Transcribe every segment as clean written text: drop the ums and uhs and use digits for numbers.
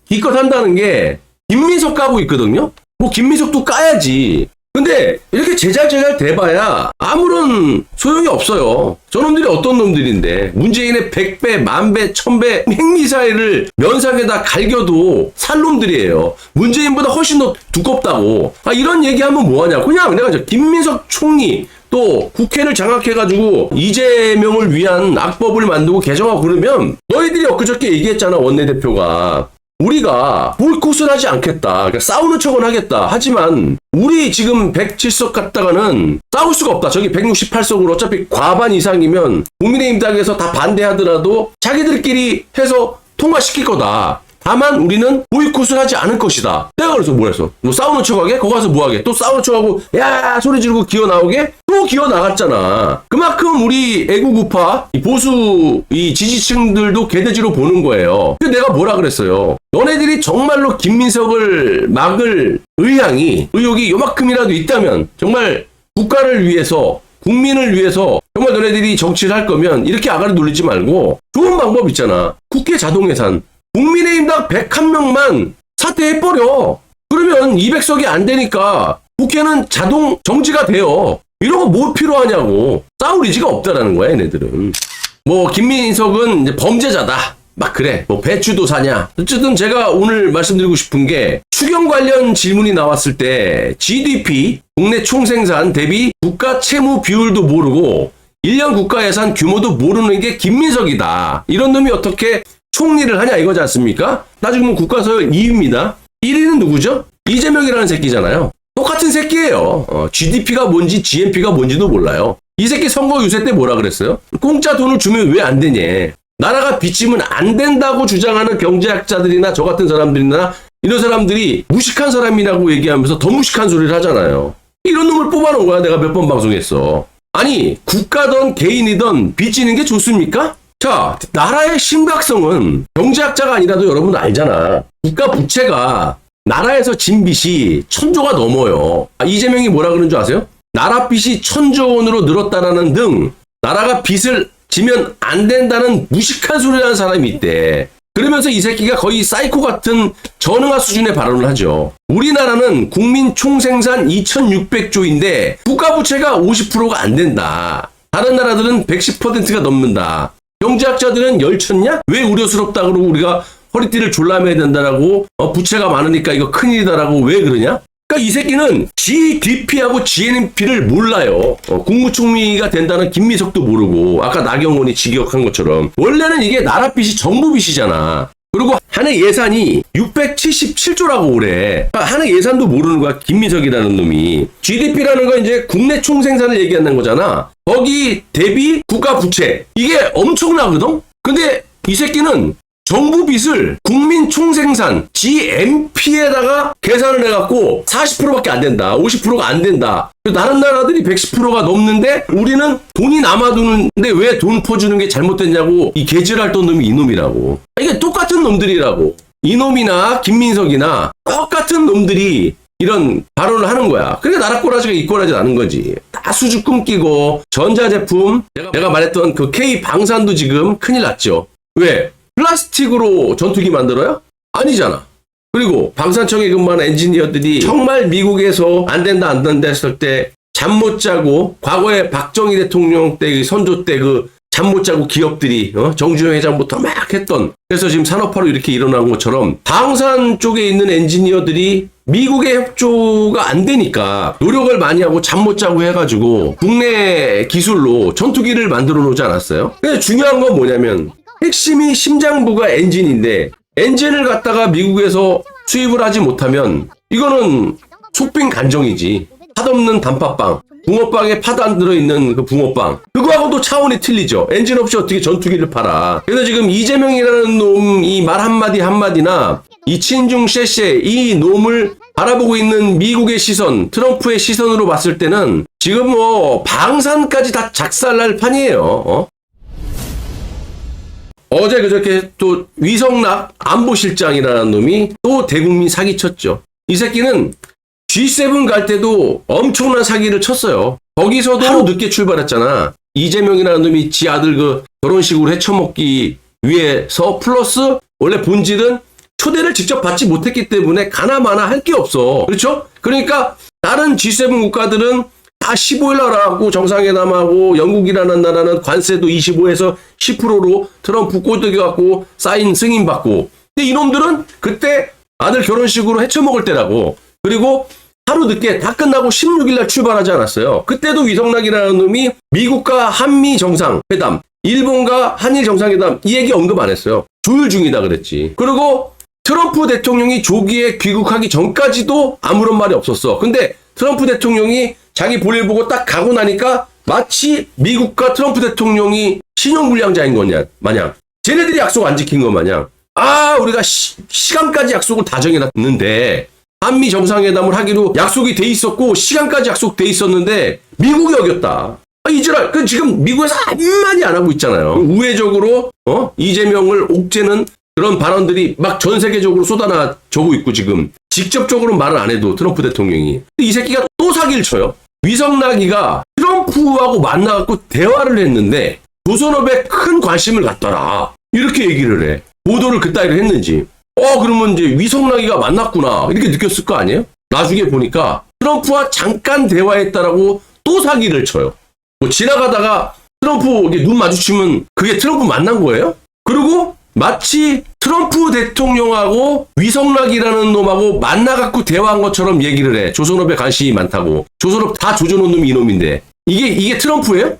기껏 한다는 게 김민석 까고 있거든요. 뭐 김민석도 까야지. 근데 이렇게 제잘제잘 대봐야 아무런 소용이 없어요. 저놈들이 어떤 놈들인데 문재인의 100배, 10,000배, 1000배 핵미사일을 면상에다 갈겨도 살 놈들이에요. 문재인보다 훨씬 더 두껍다고. 이런 얘기하면 뭐하냐. 그냥 내가 김민석 총리 또 국회를 장악해가지고 이재명을 위한 악법을 만들고 개정하고 그러면 너희들이 엊그저께 얘기했잖아. 원내대표가. 우리가 보이콧을 하지 않겠다. 그러니까 싸우는 척은 하겠다. 하지만 우리 지금 107석 갔다가는 싸울 수가 없다. 저기 168석으로 어차피 과반 이상이면 국민의힘 당에서 다 반대하더라도 자기들끼리 해서 통과시킬 거다. 다만 우리는 보이콧을 하지 않을 것이다. 내가 그래서 뭐랬어? 뭐 싸우는 척하게? 거기 가서 뭐하게? 또 싸우는 척하고 야 소리 지르고 기어 나오게? 또 기어 나갔잖아. 그만큼 우리 애국우파 보수 이 지지층들도 개돼지로 보는 거예요. 근데 내가 뭐라 그랬어요? 너네들이 정말로 김민석을 막을 의욕이 요만큼이라도 있다면 정말 국가를 위해서 국민을 위해서 정말 너네들이 정치를 할 거면 이렇게 아가리 놀리지 말고 좋은 방법 있잖아. 국회 자동예산. 국민의힘당 101명만 사퇴해버려. 그러면 200석이 안 되니까 국회는 자동 정지가 돼요. 이런 거 뭐 필요하냐고. 싸울 의지가 없다라는 거야, 얘네들은. 뭐 김민석은 이제 범죄자다. 막 그래. 뭐 배추도 사냐. 어쨌든 제가 오늘 말씀드리고 싶은 게 추경 관련 질문이 나왔을 때 GDP, 국내 총생산 대비 국가 채무 비율도 모르고 1년 국가 예산 규모도 모르는 게 김민석이다. 이런 놈이 어떻게 총리를 하냐 이거지 않습니까? 나 지금 국가서열 2위입니다. 1위는 누구죠? 이재명이라는 새끼잖아요. 똑같은 새끼예요. GDP가 뭔지 GNP가 뭔지도 몰라요. 이 새끼 선거 유세 때 뭐라 그랬어요? 공짜 돈을 주면 왜 안 되냐. 나라가 빚지면 안 된다고 주장하는 경제학자들이나 저 같은 사람들이나 이런 사람들이 무식한 사람이라고 얘기하면서 더 무식한 소리를 하잖아요. 이런 놈을 뽑아놓은 거야. 내가 몇 번 방송했어. 아니 국가든 개인이든 빚지는 게 좋습니까? 자, 나라의 심각성은 경제학자가 아니라도 여러분 알잖아. 국가 부채가 나라에서 진 빚이 1,000조가 넘어요. 이재명이 뭐라 그러는 줄 아세요? 나라 빚이 1,000조 원으로 늘었다라는 등 나라가 빚을 지면 안 된다는 무식한 소리를 하는 사람이 있대. 그러면서 이 새끼가 거의 사이코 같은 전응화 수준의 발언을 하죠. 우리나라는 국민 총생산 2,600조인데 국가 부채가 50%가 안 된다. 다른 나라들은 110%가 넘는다. 경제학자들은 열쳤냐? 왜 우려스럽다 그러고 우리가 허리띠를 졸라매야 된다라고 부채가 많으니까 이거 큰일이다라고 왜 그러냐? 그러니까 이 새끼는 GDP하고 GNP를 몰라요. 국무총리가 된다는 김민석도 모르고 아까 나경원이 직역한 것처럼 원래는 이게 나라 빚이 정부 빚이잖아. 그리고 한 해 예산이 677조라고 오래. 한 해 예산도 모르는 거야. 김민석이라는 놈이. GDP라는 건 이제 국내 총생산을 얘기하는 거잖아. 거기 대비 국가 부채. 이게 엄청나거든? 근데 이 새끼는 정부 빚을 국민 총생산 GNP에다가 계산을 해갖고 40%밖에 안 된다. 50%가 안 된다. 다른 나라들이 110%가 넘는데 우리는 돈이 남아두는데 왜 돈 퍼주는 게 잘못됐냐고 이 개질할 던 놈이 이놈이라고. 이게 똑같은 놈들이라고. 이놈이나 김민석이나 똑같은 놈들이 이런 발언을 하는 거야. 그러니까 나라 꼬라지가 이 꼬라지 나는 거지. 다 수주 끊기고 전자제품 내가 말했던 그 K 방산도 지금 큰일 났죠. 왜? 플라스틱으로 전투기 만들어요? 아니잖아. 그리고 방산청에 근무하는 엔지니어들이 정말 미국에서 안 된다 했을 때 잠 못 자고 과거에 박정희 대통령 때 선조 때 그 잠 못 자고 기업들이 정주영 회장부터 막 했던 그래서 지금 산업화로 이렇게 일어난 것처럼 방산 쪽에 있는 엔지니어들이 미국의 협조가 안 되니까 노력을 많이 하고 잠 못 자고 해가지고 국내 기술로 전투기를 만들어 놓지 않았어요? 근데 중요한 건 뭐냐면 핵심이 심장부가 엔진인데 엔진을 갖다가 미국에서 수입을 하지 못하면 이거는 속빈 간정이지. 팥없는 단팥빵. 붕어빵에 팥 안 들어있는 그 붕어빵. 그거하고도 차원이 틀리죠. 엔진 없이 어떻게 전투기를 팔아. 그래서 지금 이재명이라는 놈이 말 한마디 한마디나 이 친중 셰셰 이 놈을 바라보고 있는 미국의 시선, 트럼프의 시선으로 봤을 때는 지금 뭐 방산까지 다 작살날 판이에요. 어제 그저께 또 위성락 안보실장이라는 놈이 또 대국민 사기쳤죠. 이 새끼는 G7 갈 때도 엄청난 사기를 쳤어요. 거기서도 하루 늦게 출발했잖아. 이재명이라는 놈이 지 아들 그 결혼식으로 해쳐먹기 위해서 플러스 원래 본질은 초대를 직접 받지 못했기 때문에 가나마나 할 게 없어. 그렇죠? 그러니까 다른 G7 국가들은 다 15일 날하고 정상회담하고 영국이라는 나라는 관세도 25에서 10%로 트럼프 꼬드겨 갖고 사인 승인받고. 근데 이놈들은 그때 아들 결혼식으로 헤쳐먹을 때라고. 그리고 하루 늦게 다 끝나고 16일 날 출발하지 않았어요. 그때도 위성락이라는 놈이 미국과 한미 정상회담, 일본과 한일 정상회담 이 얘기 언급 안 했어요. 조율 중이다 그랬지. 그리고 트럼프 대통령이 조기에 귀국하기 전까지도 아무런 말이 없었어. 근데 트럼프 대통령이 자기 볼일 보고 딱 가고 나니까 마치 미국과 트럼프 대통령이 신용불량자인 거냐 마냥. 쟤네들이 약속 안 지킨 거 마냥. 우리가 시간까지 약속을 다 정해놨는데 한미 정상회담을 하기로 약속이 돼 있었고 시간까지 약속돼 있었는데 미국이 어겼다. 이지랄. 지금 미국에서 한마디 안 하고 있잖아요. 우회적으로 이재명을 옥죄는 그런 발언들이 막 전 세계적으로 쏟아나오고 있고 지금 직접적으로 말을 안 해도 트럼프 대통령이. 이 새끼가 또 사기를 쳐요. 위성락이가 트럼프하고 만나갖고 대화를 했는데 조선업에 큰 관심을 갖더라. 이렇게 얘기를 해. 보도를 그따위로 했는지. 그러면 이제 위성락이가 만났구나. 이렇게 느꼈을 거 아니에요? 나중에 보니까 트럼프와 잠깐 대화했다라고 또 사기를 쳐요. 뭐 지나가다가 트럼프 눈 마주치면 그게 트럼프 만난 거예요? 그리고 마치 트럼프 대통령하고 위성락이라는 놈하고 만나갖고 대화한 것처럼 얘기를 해. 조선업에 관심이 많다고. 조선업 다 조져놓은 놈이 이놈인데. 이게 트럼프예요?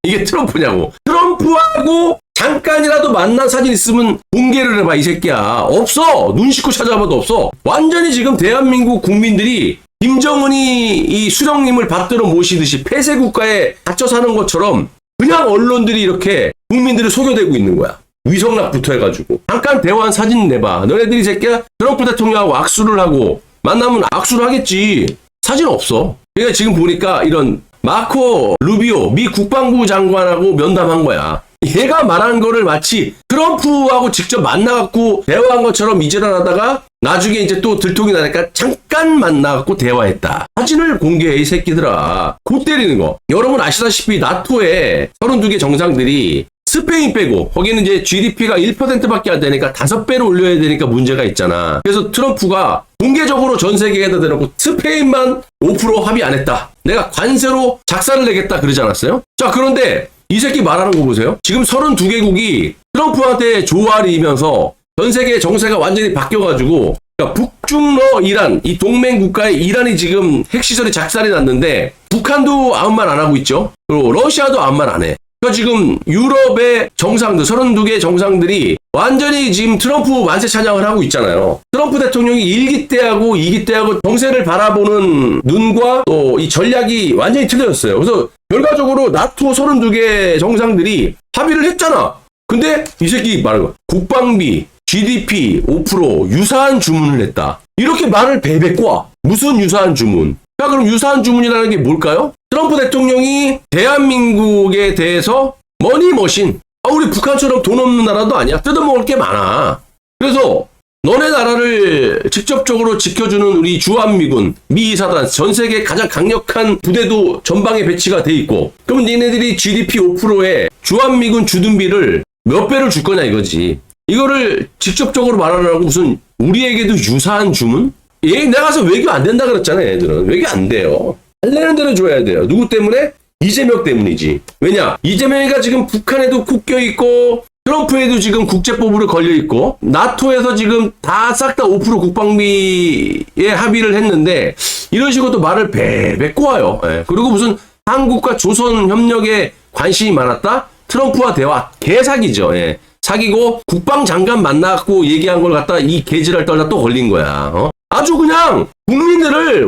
이게 트럼프냐고. 트럼프하고 잠깐이라도 만난 사진 있으면 공개를 해봐, 이 새끼야. 없어. 눈 씻고 찾아봐도 없어. 완전히 지금 대한민국 국민들이 김정은이 이 수령님을 받들어 모시듯이 폐쇄 국가에 갇혀 사는 것처럼 그냥 언론들이 이렇게 국민들을 속여대고 있는 거야. 위성락부터 해가지고. 잠깐 대화한 사진 내봐. 너네들이 새끼야 트럼프 대통령하고 악수를 하고 만나면 악수를 하겠지. 사진 없어. 그러니까 지금 보니까 이런 마코 루비오 미 국방부 장관하고 면담한 거야. 얘가 말한 거를 마치 트럼프하고 직접 만나갖고 대화한 것처럼 이질환하다가 나중에 이제 또 들통이 나니까 잠깐 만나갖고 대화했다. 사진을 공개해, 이 새끼들아. 곧 때리는 거. 여러분 아시다시피 나토의 32개 정상들이 스페인 빼고 거기는 이제 GDP가 1%밖에 안 되니까 5배로 올려야 되니까 문제가 있잖아. 그래서 트럼프가 공개적으로 전 세계에다 대놓고 스페인만 5% 합의 안 했다. 내가 관세로 작사를 내겠다 그러지 않았어요? 자, 그런데 이 새끼 말하는 거 보세요. 지금 32개국이 트럼프한테 조아리면서 전 세계 정세가 완전히 바뀌어가지고 그러니까 북중러 이란 이 동맹 국가의 이란이 지금 핵시설이 작살이 났는데 북한도 아무 말 안 하고 있죠. 그리고 러시아도 아무 말 안 해. 그러니까 지금 유럽의 정상들 32개 정상들이 완전히 지금 트럼프 만세 찬양을 하고 있잖아요. 트럼프 대통령이 1기 때하고 2기 때하고 정세를 바라보는 눈과 또 이 전략이 완전히 틀려졌어요. 그래서 결과적으로 나토 32개 정상들이 합의를 했잖아. 근데 이 새끼 말한 거야. 국방비, GDP 5% 유사한 주문을 했다. 이렇게 말을 베베 꼬아. 무슨 유사한 주문? 자, 그럼 유사한 주문이라는 게 뭘까요? 트럼프 대통령이 대한민국에 대해서 머니머신. 우리 북한처럼 돈 없는 나라도 아니야. 뜯어먹을 게 많아. 그래서 너네 나라를 직접적으로 지켜주는 우리 주한미군, 미사단, 전 세계 가장 강력한 부대도 전방에 배치가 돼 있고 그럼 니네들이 GDP 5%에 주한미군 주둔비를 몇 배를 줄 거냐 이거지. 이거를 직접적으로 말하려고 무슨 우리에게도 유사한 주문? 내가 가서 외교 안 된다 그랬잖아. 얘들은 외교 안 돼요. 달래는 대로 줘야 돼요. 누구 때문에? 이재명 때문이지. 왜냐? 이재명이가 지금 북한에도 국겨 있고 트럼프에도 지금 국제법으로 걸려 있고 나토에서 지금 다 싹 다 5% 국방비에 합의를 했는데 이런 식으로 또 말을 베베 꼬아요. 그리고 무슨 한국과 조선 협력에 관심이 많았다? 트럼프와 대화 개사기죠. 사기고 국방장관 만나고 얘기한 걸 갖다 이 개지랄 떨다 또 걸린 거야. 아주 그냥 국민들을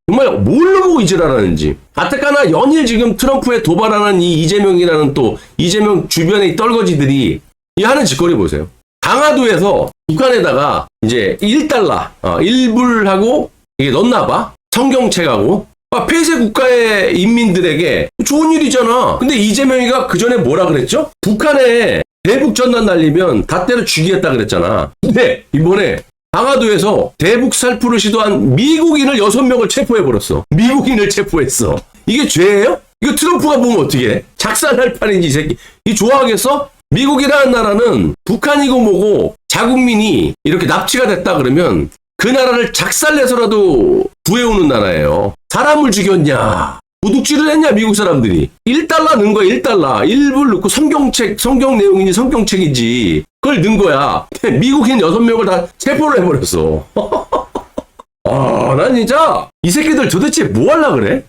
정말 뭘로 보고 이질하라는지. 가뜩가나 연일 지금 트럼프에 도발하는 이 이재명이라는 또 이재명 주변의 이 떨거지들이 이 하는 짓거리 보세요. 강화도에서 북한에다가 이제 1달러 1불하고 이게 넣나 봐. 성경책하고 폐쇄 국가의 인민들에게 좋은 일이잖아. 근데 이재명이가 그 전에 뭐라 그랬죠? 북한에 대북 전단 날리면 다 때려 죽이겠다 그랬잖아. 근데 이번에 강화도에서 대북 살포를 시도한 미국인을 6명을 체포해버렸어. 미국인을 체포했어. 이게 죄예요? 이거 트럼프가 보면 어떻게 해? 작살날 판인지 이 새끼. 이 좋아하겠어? 미국이라는 나라는 북한이고 뭐고 자국민이 이렇게 납치가 됐다 그러면 그 나라를 작살내서라도 구해오는 나라예요. 사람을 죽였냐, 도둑질을 했냐, 미국 사람들이. 1달러 넣은 거야, 1달러. 1불 넣고 성경 내용인지 성경책인지 그걸 넣은 거야. 미국인 6명을 다 체포를 해버렸어. 난 진짜 이 새끼들 도대체 뭐 하려고 그래?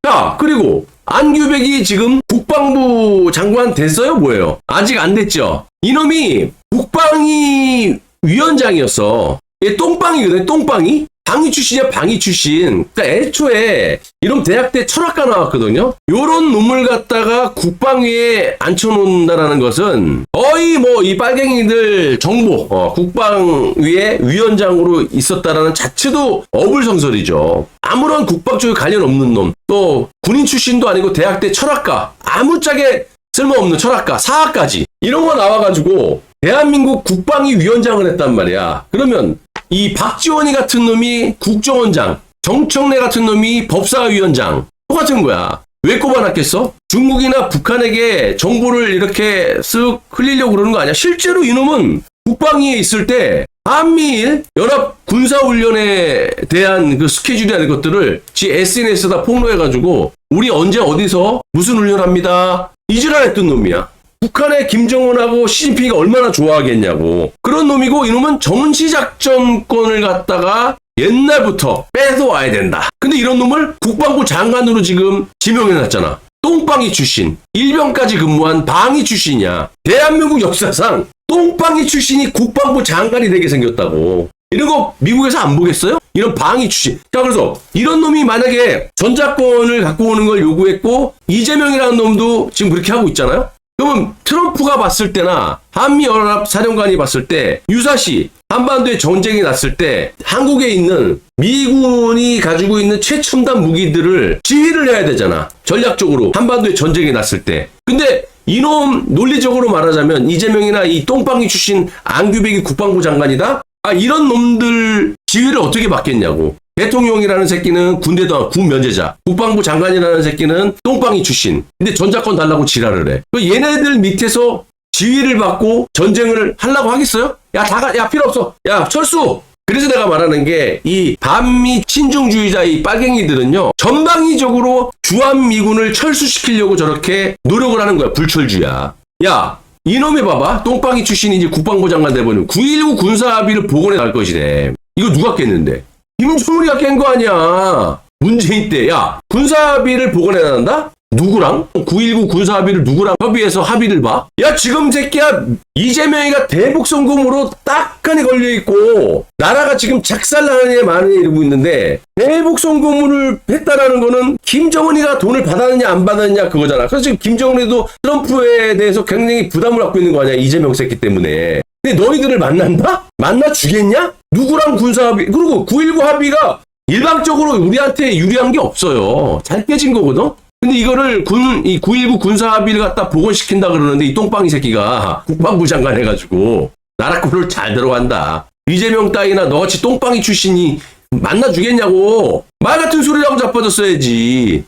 자, 그리고 안규백이 지금 국방부 장관 됐어요? 뭐예요? 아직 안 됐죠? 이놈이 국방위 위원장이었어. 얘 똥빵이거든, 똥빵이? 방위 출신이야, 방위 출신. 그러니까 애초에 이런 대학 때 철학과 나왔거든요. 요런 놈을 갖다가 국방위에 앉혀놓는다라는 것은 거의 뭐 이 빨갱이들 정보, 국방위에 위원장으로 있었다라는 자체도 어불성설이죠. 아무런 국방 쪽에 관련 없는 놈, 또 군인 출신도 아니고 대학 때 철학과, 아무짝에 쓸모없는 철학과, 사학까지 이런 거 나와가지고 대한민국 국방위 위원장을 했단 말이야. 그러면 이 박지원이 같은 놈이 국정원장, 정청래 같은 놈이 법사위원장, 똑같은 거야. 왜 꼽아놨겠어? 중국이나 북한에게 정보를 이렇게 쓱 흘리려고 그러는 거 아니야? 실제로 이놈은 국방위에 있을 때 한미일 연합 군사훈련에 대한 그 스케줄이나 이런 것들을 지 SNS에다 폭로해가지고 우리 언제 어디서 무슨 훈련합니다. 이지랄 했던 놈이야. 북한의 김정은하고 시진핑이가 얼마나 좋아하겠냐고. 그런 놈이고 이놈은 정시작전권을 갖다가 옛날부터 뺏어와야 된다. 근데 이런 놈을 국방부 장관으로 지금 지명해놨잖아. 똥방이 출신, 일병까지 근무한 방위 출신이야. 대한민국 역사상 똥방이 출신이 국방부 장관이 되게 생겼다고. 이런 거 미국에서 안 보겠어요? 이런 방위 출신. 자, 그래서 이런 놈이 만약에 전작권을 갖고 오는 걸 요구했고 이재명이라는 놈도 지금 그렇게 하고 있잖아요. 그러면 트럼프가 봤을 때나 한미연합 사령관이 봤을 때 유사시 한반도에 전쟁이 났을 때 한국에 있는 미군이 가지고 있는 최첨단 무기들을 지휘를 해야 되잖아. 전략적으로 한반도에 전쟁이 났을 때. 근데 이놈 논리적으로 말하자면 이재명이나 이 똥방이 출신 안규백이 국방부 장관이다? 이런 놈들 지휘를 어떻게 받겠냐고. 대통령이라는 새끼는 군대도 군 면제자, 국방부 장관이라는 새끼는 똥방이 출신. 근데 전작권 달라고 지랄을 해. 얘네들 밑에서 지휘를 받고 전쟁을 하려고 하겠어요? 야, 필요 없어. 야, 철수! 그래서 내가 말하는 게 이 반미 친중주의자 이 빨갱이들은요, 전방위적으로 주한미군을 철수시키려고 저렇게 노력을 하는 거야. 불철주야. 야, 이놈이 봐봐. 똥방이 출신이 이제 국방부 장관 돼버리면 9.19 군사합의를 복원해 갈 것이네. 이거 누가 깼는데? 김정은이가 깬 거 아니야. 문재인 때. 야, 군사합의를 복원해 나간다? 누구랑? 9.19 군사합의를 누구랑 협의해서 합의를 봐? 야, 지금 새끼야, 이재명이가 대북송금으로 딱하니 걸려있고 나라가 지금 작살나는 애 많이 이러고 있는데 대북송금을 했다라는 거는 김정은이가 돈을 받았느냐 안 받았느냐 그거잖아. 그래서 지금 김정은이도 트럼프에 대해서 굉장히 부담을 갖고 있는 거 아니야, 이재명 새끼 때문에. 근데 너희들을 만난다? 만나 주겠냐? 누구랑 군사합의? 그리고 9.19 합의가 일방적으로 우리한테 유리한 게 없어요. 잘 깨진 거거든? 근데 이거를 이 9.19 군사합의를 갖다 복원시킨다 그러는데 이 똥방이 새끼가 국방부 장관 해가지고 나라꼴을 잘 들어간다. 이재명 따위나 너같이 똥방이 출신이 만나 주겠냐고. 말 같은 소리라고 자빠졌어야지.